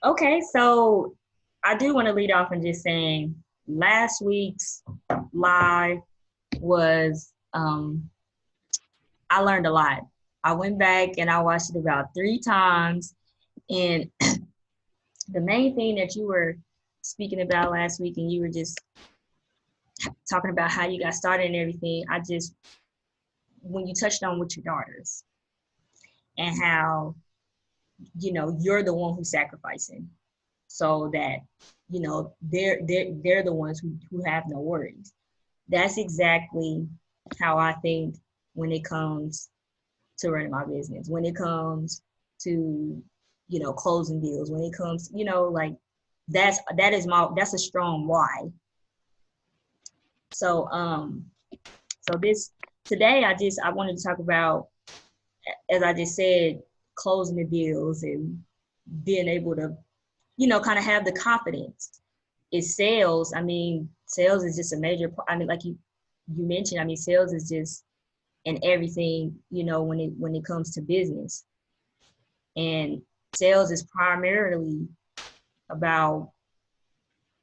Okay, so I do want to lead off and just saying last week's live was I learned a lot. I went back and I watched it about 3 times, and the main thing that you were speaking about last week, and you were just talking about how you got started and everything. I just when you touched on with your daughters and how you're the one who's sacrificing so that they're the ones who have no worries. That's exactly how I think when it comes to running my business, when it comes to closing deals, when it comes like that's a strong why. So this today I wanted to talk about, as I just said, closing the deals and being able to kind of have the confidence. It's sales. I mean, sales is just a major I mean, like you mentioned, I mean, sales is just in everything, when it comes to business. And sales is primarily about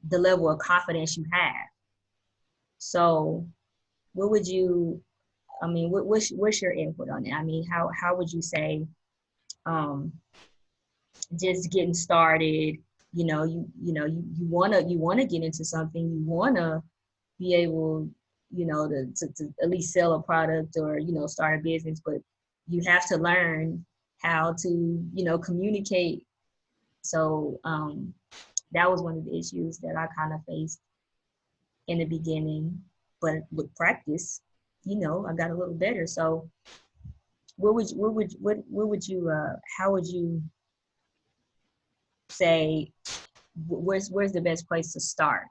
the level of confidence you have. So what would you I mean, what's your input on it? I mean, how would you say, um, just getting started, you wanna get into something, you wanna be able, to at least sell a product or, start a business, but you have to learn how to, communicate. So that was one of the issues that I kind of faced in the beginning, but with practice, I got a little better. So what would you how would you say, where's the best place to start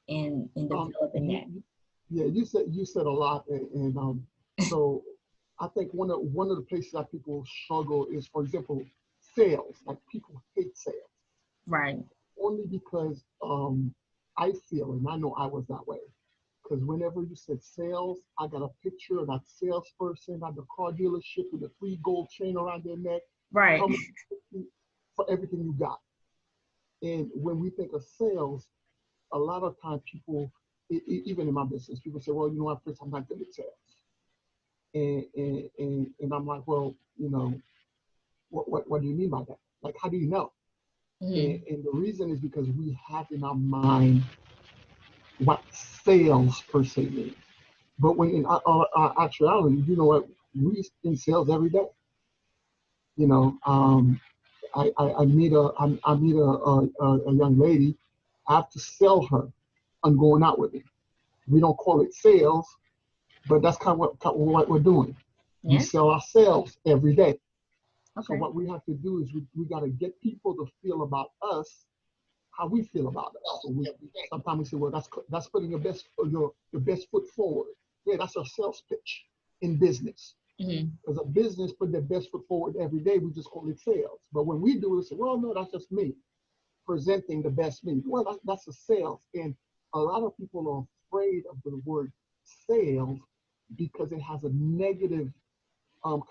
in Um, developing you, that? yeah, you said a lot, and so I think one of the places that people struggle is, for example, sales. Like people hate sales Right. only because I feel, and I know I was that way. Because whenever you said sales, I got a picture of that salesperson at the car dealership with a three gold chain around their neck, Right. coming for everything you got. And when we think of sales, a lot of times people, even in my business, people say, well, you know what, Fritz, I'm not good at sales. And I'm like, well, what do you mean by that? Like, how do you know? Hmm. And the reason is because we have in our mind what sales per se means. But when in actuality, you know what, we in sales every day. You know, I meet a young lady. I have to sell her on going out with me. We don't call it sales, but that's kind of what we're doing. We Yeah. sell ourselves every day. So Okay. what we have to do is we got to get people to feel about us how we feel about us. So we sometimes we say, well, that's putting your best foot forward. Yeah, that's our sales pitch in business. Hmm. Because a business put their best foot forward every day, we just call it sales. But when we do it, we say, well, no, that's just me presenting the best me. Well, that's a sales. And a lot of people are afraid of the word sales because it has a negative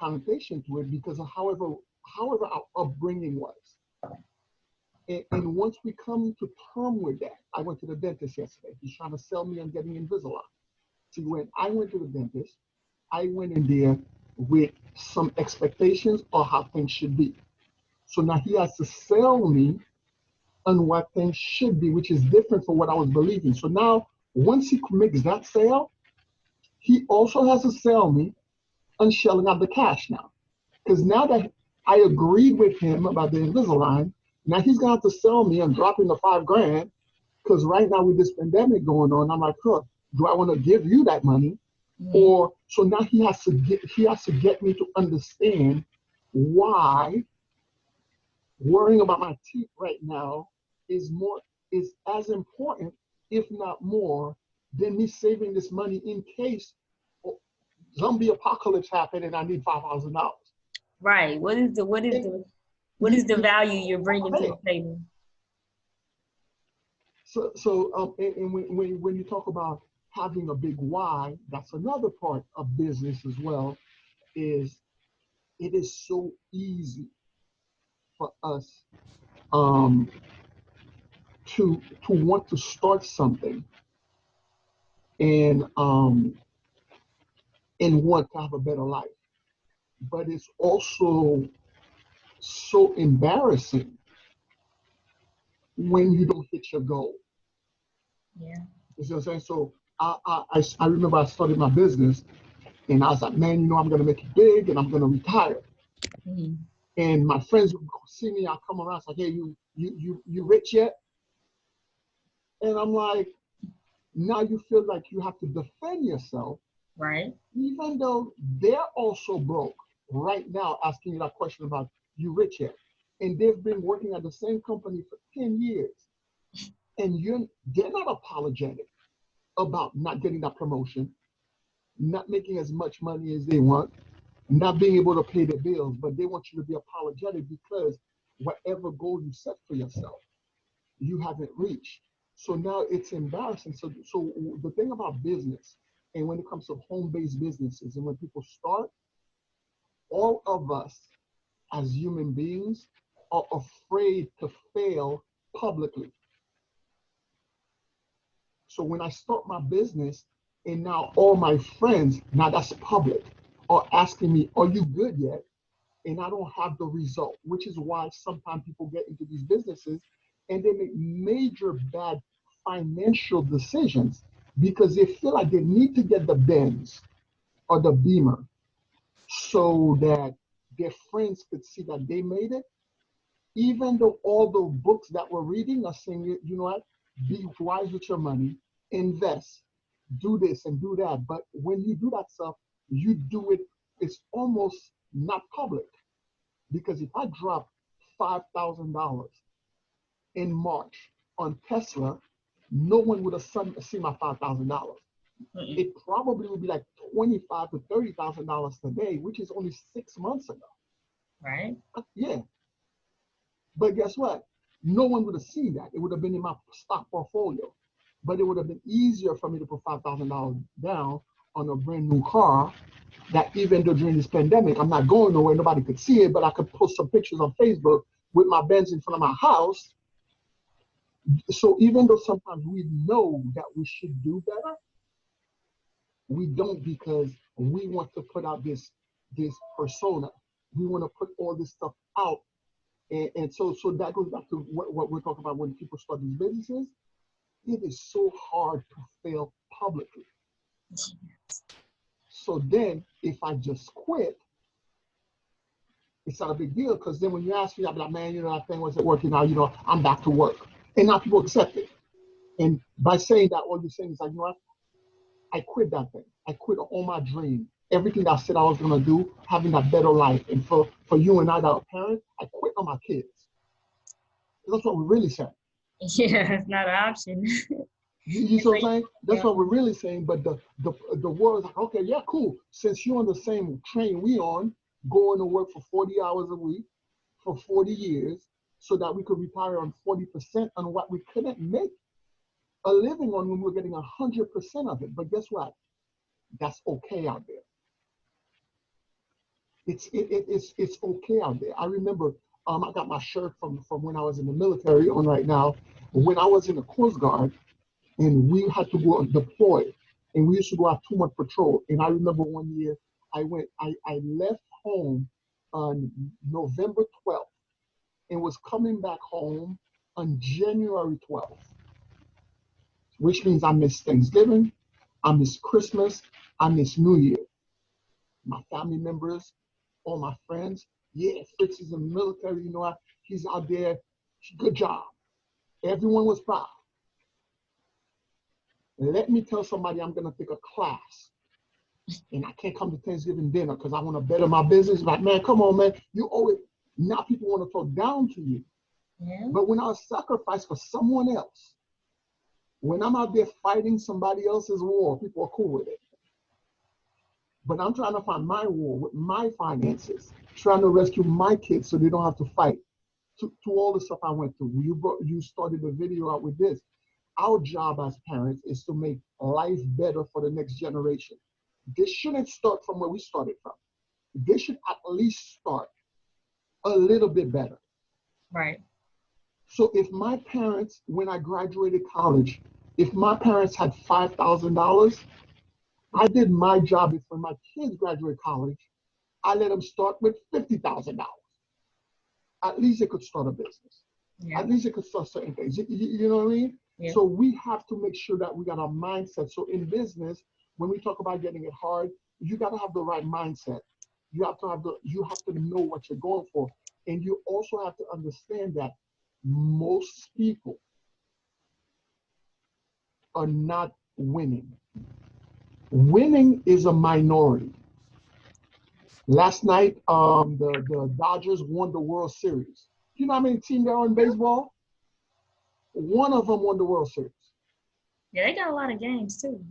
connotation to it because of however our upbringing was. And once we come to term with that, I went to the dentist yesterday. He's trying to sell me on getting Invisalign. See, when I went to the dentist, I went in there with some expectations of how things should be. So now he has to sell me on what things should be, which is different from what I was believing. So now, once he makes that sale, he also has to sell me on shelling out the cash now. Because now that I agreed with him about the Invisalign, now he's going to have to sell me on dropping the 5 grand. Because right now with this pandemic going on, I'm like, huh, do I want to give you that money? Hmm. Or so now he has to get me to understand why worrying about my teeth right now is as important, if not more, than me saving this money in case zombie apocalypse happened and I need $5,000. Right. And what you is the you value you're bringing to the fail. table? So when you talk about having a big why, that's another part of business as well. Is it is so easy for us um, to want to start something and want to have a better life. But it's also so embarrassing when you don't hit your goal. Yeah. You see what I'm saying? So I remember I started my business and I was like, man, I'm going to make it big and I'm going to retire. Mm-hmm. And my friends would see me, I'll come around, it's like, hey, you rich yet? And I'm like, now you feel like you have to defend yourself, Right. even though they're also broke right now, asking you that question about you rich yet? And they've been working at the same company for 10 years. And they're not apologetic about not getting that promotion, not making as much money as they want, not being able to pay their bills, but they want you to be apologetic because whatever goal you set for yourself, you haven't reached. So now it's embarrassing. So the thing about business, and when it comes to home-based businesses, and when people start, all of us as human beings are afraid to fail publicly. So when I start my business, and now all my friends, now that's public, are asking me, are you good yet? And I don't have the result, which is why sometimes people get into these businesses and they make major bad financial decisions because they feel like they need to get the Benz or the Beamer so that their friends could see that they made it, even though all the books that we're reading are saying, you know what, be wise with your money, invest, do this and do that. But when you do that stuff, you do it, it's almost not public. Because if I drop $5,000 in March on Tesla, no one would have seen my $5,000. Mm-mm. It probably would be like $25,000 to $30,000 today, which is only 6 months ago. Right. Yeah. But guess what? No one would have seen that. It would have been in my stock portfolio. But it would have been easier for me to put $5,000 down on a brand new car that even though during this pandemic, I'm not going nowhere, nobody could see it, but I could post some pictures on Facebook with my Benz in front of my house. So even though sometimes we know that we should do better, we don't because we want to put out this persona. We want to put all this stuff out. And so that goes back to what we're talking about when people start these businesses. It is so hard to fail publicly. So then if I just quit, it's not a big deal because then when you ask me, I'll be like, man, that thing wasn't working out, I'm back to work. And now people accept it. And by saying that, all you're saying is like, you know what? I quit that thing. I quit all my dream. Everything that I said I was going to do, having a better life. And for you and I that are parents, I quit on my kids. That's what we're really saying. Yeah, it's not an option. You see what I'm saying? That's Yeah. what we're really saying. But the world is like, okay, yeah, cool. Since you're on the same train we on, going to work for 40 hours a week for 40 years so that we could retire on 40% on what we couldn't make a living on when we're getting 100% of it. But guess what? That's okay out there. It's okay out there. I remember I got my shirt from when I was in the military on right now. When I was in the Coast Guard and we had to go deploy and we used to go out 2-month patrol. And I remember one year I left home on November 12th and was coming back home on January 12th, which means I missed Thanksgiving, I missed Christmas, I missed New Year. My family members, all my friends, yeah, Fritz is in the military, he's out there, good job. Everyone was proud. Let me tell somebody I'm going to take a class and I can't come to Thanksgiving dinner because I want to better my business. Like, man, come on, man. You owe it. Now people want to talk down to you. Yeah. But when I sacrifice for someone else, when I'm out there fighting somebody else's war, people are cool with it. But I'm trying to find my war with my finances, trying to rescue my kids so they don't have to fight. To all the stuff I went through. You started the video out with this. Our job as parents is to make life better for the next generation. This shouldn't start from where we started from. This should at least start a little bit better. Right. So if my parents, when I graduated college, if my parents had $5,000, I did my job. If when my kids graduate college, I let them start with $50,000. At least they could start a business. Yeah. At least they could start certain things. You know what I mean? Yeah. So we have to make sure that we got a mindset. So in business, when we talk about getting it hard, you got to have the right mindset. You have to know what you're going for. And you also have to understand that most people are not winning. Winning is a minority. Last night, the Dodgers won the World Series. You know how many teams there are in baseball? One of them won the World Series. Yeah, they got a lot of games too.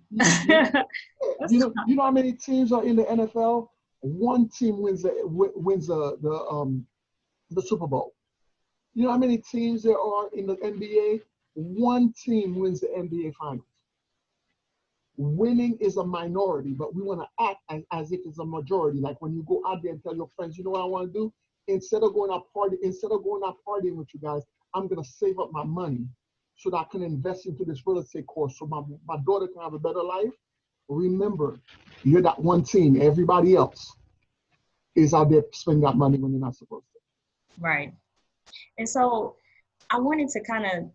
You know how many teams are in the NFL? One team wins the Super Bowl. You know how many teams there are in the NBA? One team wins the NBA Finals. Winning is a minority, but we want to act as if it's a majority. Like when you go out there and tell your friends, you know what I want to do? Instead of going out partying with you guys, I'm gonna save up my money so that I can invest into this real estate course so my daughter can have a better life. Remember, you're that one team. Everybody else is out there spending that money when you're not supposed to. Right. And so I wanted to kind of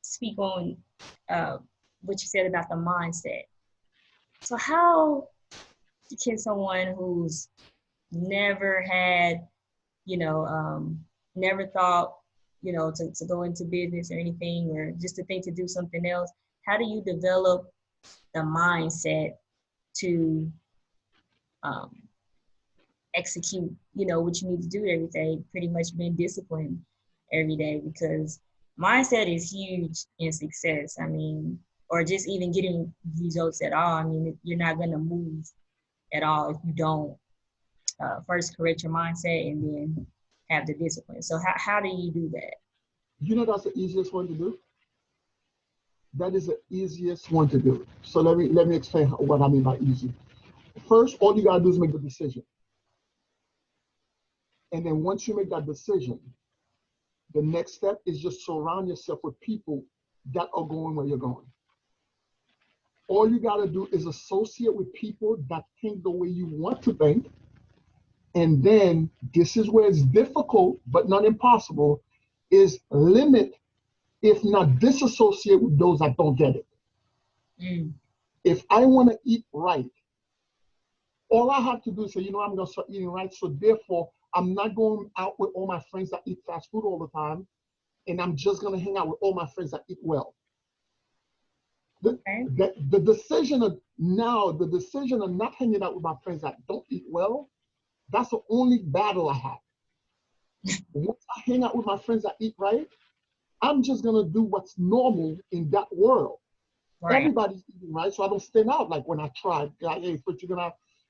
speak on what you said about the mindset. So how can someone who's never had, never thought, to go into business or anything, or just to think to do something else, how do you develop the mindset to execute, what you need to do every day, pretty much being disciplined every day? Because mindset is huge in success. I mean, or just even getting results at all. I mean, you're not going to move at all if you don't first correct your mindset and then have the discipline. So how do you do that? You know that's the easiest one to do? That is the easiest one to do. So let me explain what I mean by easy. First, all you gotta do is make the decision. And then once you make that decision, the next step is just surround yourself with people that are going where you're going. All you gotta do is associate with people that think the way you want to think. And then this is where it's difficult, but not impossible, is limit, if not disassociate with those that don't get it. Mm. If I want to eat right, all I have to do is say, I'm going to start eating right. So therefore, I'm not going out with all my friends that eat fast food all the time. And I'm just going to hang out with all my friends that eat well. Okay. The decision of not hanging out with my friends that don't eat well, that's the only battle I have. Once I hang out with my friends that eat right, I'm just going to do what's normal in that world. Right. Everybody's eating right, so I don't stand out. Like when I tried, like, hey, Fritz,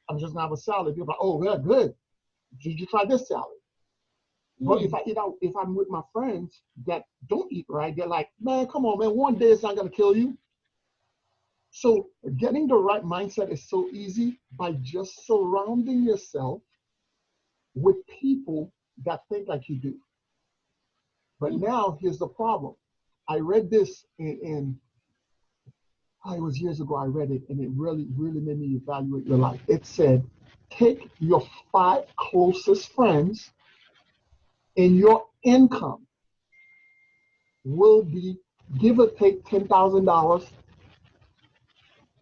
I'm just gonna have a salad. People are like, oh, yeah, good. Did you try this salad? But if I'm with my friends that don't eat right, they're like, man, come on, man, one day it's not gonna kill you. So getting the right mindset is so easy by just surrounding yourself with people that think like you do. But now here's the problem. I read this it was years ago I read it, and it really, really made me evaluate your life. It said, take your 5 closest friends, and your income will be, give or take, $10,000,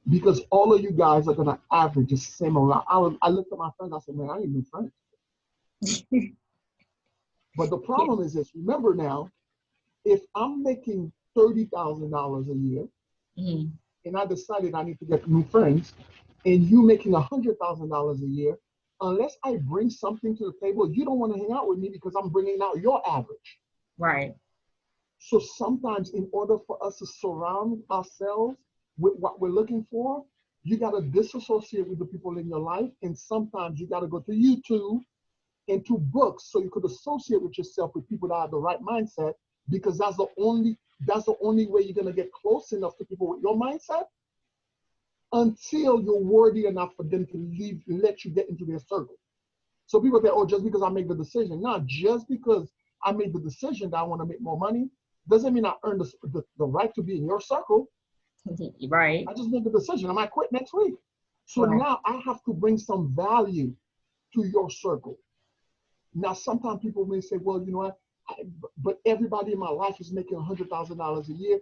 because all of you guys are going to average the same amount. I looked at my friends, I said, man, I need new friends. But the problem is this, remember now, if I'm making $30,000 a year, Mm-hmm. and I decided I need to get new friends, and you making $100,000 a year, unless I bring something to the table, you don't want to hang out with me because I'm bringing out your average. Right. So sometimes in order for us to surround ourselves with what we're looking for, you got to disassociate with the people in your life. And sometimes you got to go to YouTube and to books so you could associate with yourself with people that have the right mindset, because that's the only way you're going to get close enough to people with your mindset until you're worthy enough for them to let you get into their circle. So people say, oh, just because I make the decision. Not just because I made the decision that I want to make more money, doesn't mean I earned the right to be in your circle. Right. I just made the decision. I might quit next week. So Right. now I have to bring some value to your circle. Now, sometimes people may say, well, you know what? But everybody in my life is making $100,000 a year.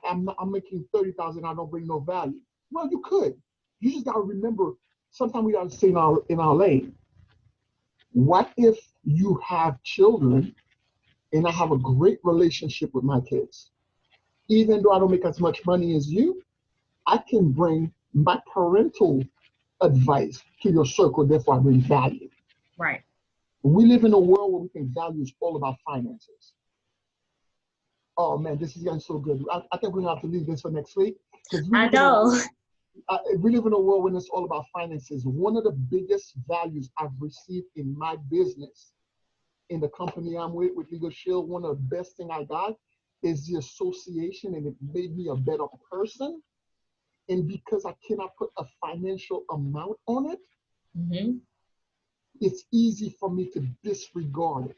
I'm making 30,000. I don't bring no value. Well, you could. You just got to remember. Sometimes we got to stay in our lane. What if you have children, and I have a great relationship with my kids? Even though I don't make as much money as you, I can bring my parental advice to your circle. Therefore, I bring value. Right. We live in a world where we think value is all about finances. Oh man, this is getting so good. I think we're gonna have to leave this for next week because I know. we live in a world when it's all about finances. One of the biggest values I've received in my business, in the company I'm with LegalShield, one of the best thing I got is the association, and it made me a better person. And because I cannot put a financial amount on it, Mm-hmm. it's easy for me to disregard it.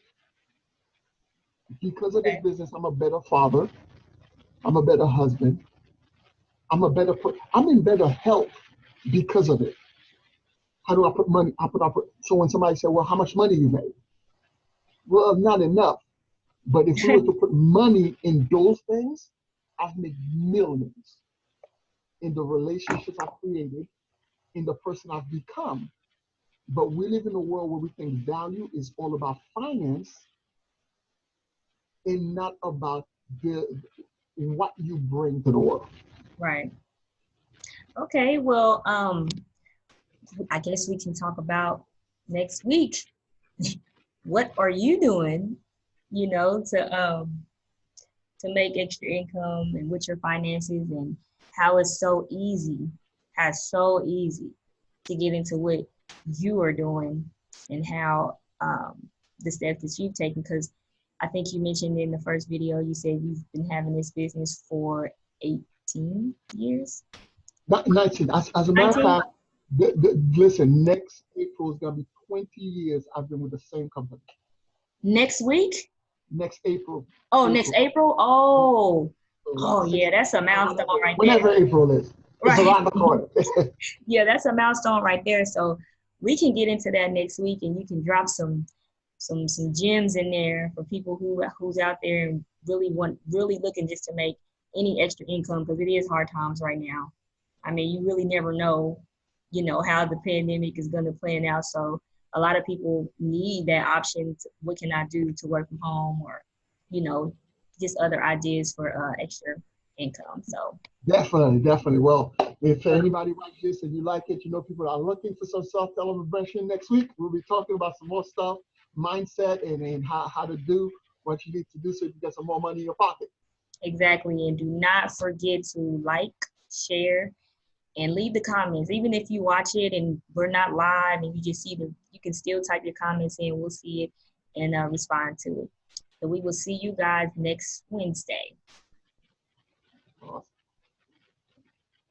Because of this Okay. business, I'm a better father. I'm a better husband. I'm in better health because of it. How do I put money? So when somebody said, well, how much money you made? Well, not enough. But if we were to put money in those things, I've made millions in the relationships I've created, in the person I've become. But we live in a world where we think value is all about finance and not about what you bring to the world. Right. Okay. Well, I guess we can talk about next week. What are you doing, to make extra income and with your finances, and how it's so easy, to get into what you are doing, and how the steps that you've taken. Because I think you mentioned in the first video, you said you've been having this business for 18 years. Not 19. As a matter of 19? fact, listen, next April is going to be 20 years I've been with the same company. Next week? Next April. Oh, next April? Oh. So like Oh, yeah, that's a milestone right there. whenever April is. It's Right. around the corner. Yeah, that's a milestone right there. So we can get into that next week, and you can drop some gems in there for people who's out there and really looking just to make any extra income, because it is hard times right now. I mean, you really never know, how the pandemic is going to plan out. So a lot of people need that option. What can I do to work from home, or, just other ideas for extra income. So Definitely. Well, if anybody likes this and you like it, people are looking for some self-development next week. We'll be talking about some more stuff, mindset, and how to do what you need to do so you can get some more money in your pocket. exactly. And do not forget to like, share, and leave the comments. Even if you watch it and we're not live and you just see you can still type your comments in. We'll see it and respond to it. So we will see you guys next Wednesday.